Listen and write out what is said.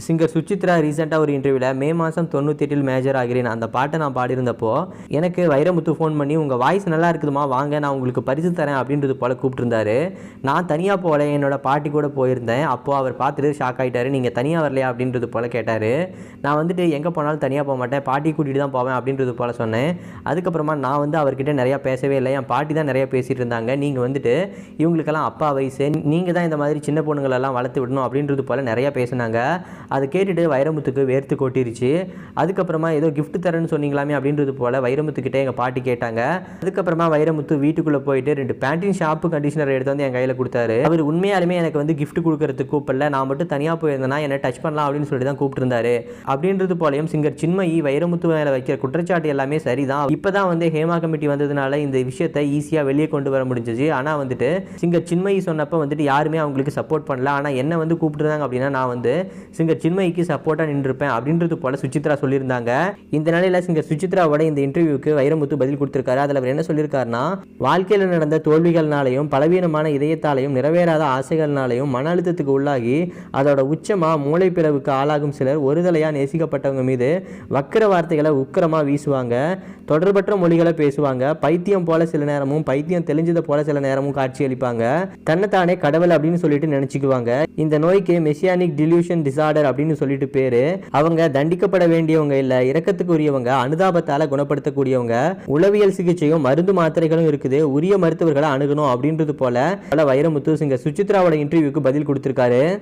Singer Suchitra ரீசெண்டாக ஒரு இன்டர்வியூவில் மே மாதம் 98 மேஜர் ஆகிறேன் அந்த பாட்டை நான் பாடியிருந்தப்போ எனக்கு வைரமுத்து ஃபோன் பண்ணி உங்கள் வாய்ஸ் நல்லா இருக்குதுமா வாங்க நான் உங்களுக்கு பரிசு தரேன் அப்படின்றது போல் கூப்பிட்டுருந்தாரு. நான் தனியாக போகல, என்னோட பாட்டி கூட போயிருந்தேன். அப்போது அவர் பார்த்துட்டு ஷாக் ஆகிட்டார். நீங்கள் தனியாக வரலையா அப்படின்றது போல் கேட்டார். நான் வந்துட்டு எங்கே போனாலும் தனியாக போக மாட்டேன், பாட்டி கூட்டிகிட்டு தான் போவேன் அப்படின்றது போல் சொன்னேன். அதுக்கப்புறமா நான் வந்து அவர்கிட்ட நிறையா பேசவே இல்லை, என் பாட்டி தான் நிறையா பேசிகிட்டு இருந்தாங்க. நீங்கள் வந்துட்டு இவங்களுக்கெல்லாம் அப்பா வயசு, நீங்கள் தான் இந்த மாதிரி சின்ன பொண்ணுங்களெல்லாம் வளர்த்து விடணும் அப்படின்றது போல் நிறையா பேசினாங்க. அதை கேட்டுட்டு வைரமுத்துக்கு வேர்த்து கொட்டிருச்சு. அதுக்கப்புறமா ஏதோ கிஃப்ட் தரேன்னு சொன்னீங்களாமே அப்படின்றது போல் வைரமுத்துக்கிட்டே எங்கள் பாட்டி கேட்டாங்க. அதுக்கப்புறமா வைரமுத்து வீட்டுக்குள்ளே போயிட்டு 2 பேண்டின் ஷாம்பு கண்டிஷனர் எடுத்து வந்து என் கையில் கொடுத்தாரு. அவர் உண்மையாலுமே எனக்கு வந்து கிஃப்ட் கொடுக்கறதுக்கு கூப்பிடல, நான் மட்டும் தனியாக போயிருந்தேன்னா என்னை டச் பண்ணலாம் அப்படின்னு சொல்லிட்டு தான் கூப்பிட்டுருந்தாரு அப்படின்றது போலையும் சிங்கர் சின்மயி வைரமுத்து மேலே வைக்கிற குற்றச்சாட்டு எல்லாமே சரிதான். இப்போ தான் வந்து ஹேமா கமிட்டி வந்ததுனால இந்த விஷயத்தை ஈஸியாக வெளியே கொண்டு வர முடிஞ்சிச்சு. ஆனால் வந்துட்டு சிங்கர் சின்மயி சொன்னப்போ வந்துட்டு யாருமே அவங்களுக்கு சப்போர்ட் பண்ணல. ஆனால் என்ன வந்து கூப்பிட்டுருந்தாங்க அப்படின்னா நான் வந்து சிங்கர் சின்மயிக்கு சப்போர்ட்டாக நின்றுருப்பேன் அப்படின்றது போல சுசித்ரா சொல்லியிருந்தாங்க. இந்த நிலையில் சிங்கர் சுசித்ராவோட இந்த இன்டர்வியூக்கு வைரமுத்து பதில் கொடுத்திருக்காரு. அதில் அவர் என்ன சொல்லியிருக்காருன்னா, வாழ்க்கையில் நடந்த தோல்விகள்னாலையும் பலவீனமான இதயத்தாலையும் நிறைவேறாத ஆசைகள்னாலையும் மன அழுத்தத்துக்கு உள்ளாகி அதோட உச்சமாக மூளைப்பிறவுக்கு ஆளாகும் சிலர் ஒருதலையாக நேசிக்கப்பட்டவங்க மீது வக்கிர வார்த்தைகளை உக்கிரமாக வீசுவாங்க, தொடர்பற்ற மொழிகளை பேசுவாங்க, பைத்தியம் போல சில நேரமும் பைத்தியம் தெளிஞ்சதை போல சில நேரமும் காட்சியளிப்பாங்க, தன்னைத்தானே கடவுள் அப்படின்னு சொல்லிட்டு நினைச்சுக்குவாங்க. இந்த நோய்க்கு மெசியானிக் டிலூஷன் டிசார்டர் அப்படின்னு சொல்லிட்டு பேரு. அவங்க தண்டிக்கப்பட வேண்டியவங்க இல்ல, இரக்கத்துக்கு உரியவங்க, அனுதாபத்தால குணப்படுத்தக்கூடியவங்க, உளவியல் சிகிச்சையும் மருந்து மாத்திரைகளும் இருக்குது, உரிய மருத்துவர்களை அணுகணும் அப்படின்றது போல வைரமுத்து சிங்கர் சுசித்ராவோட இன்டர்வியூக்கு பதில் கொடுத்திருக்காரு.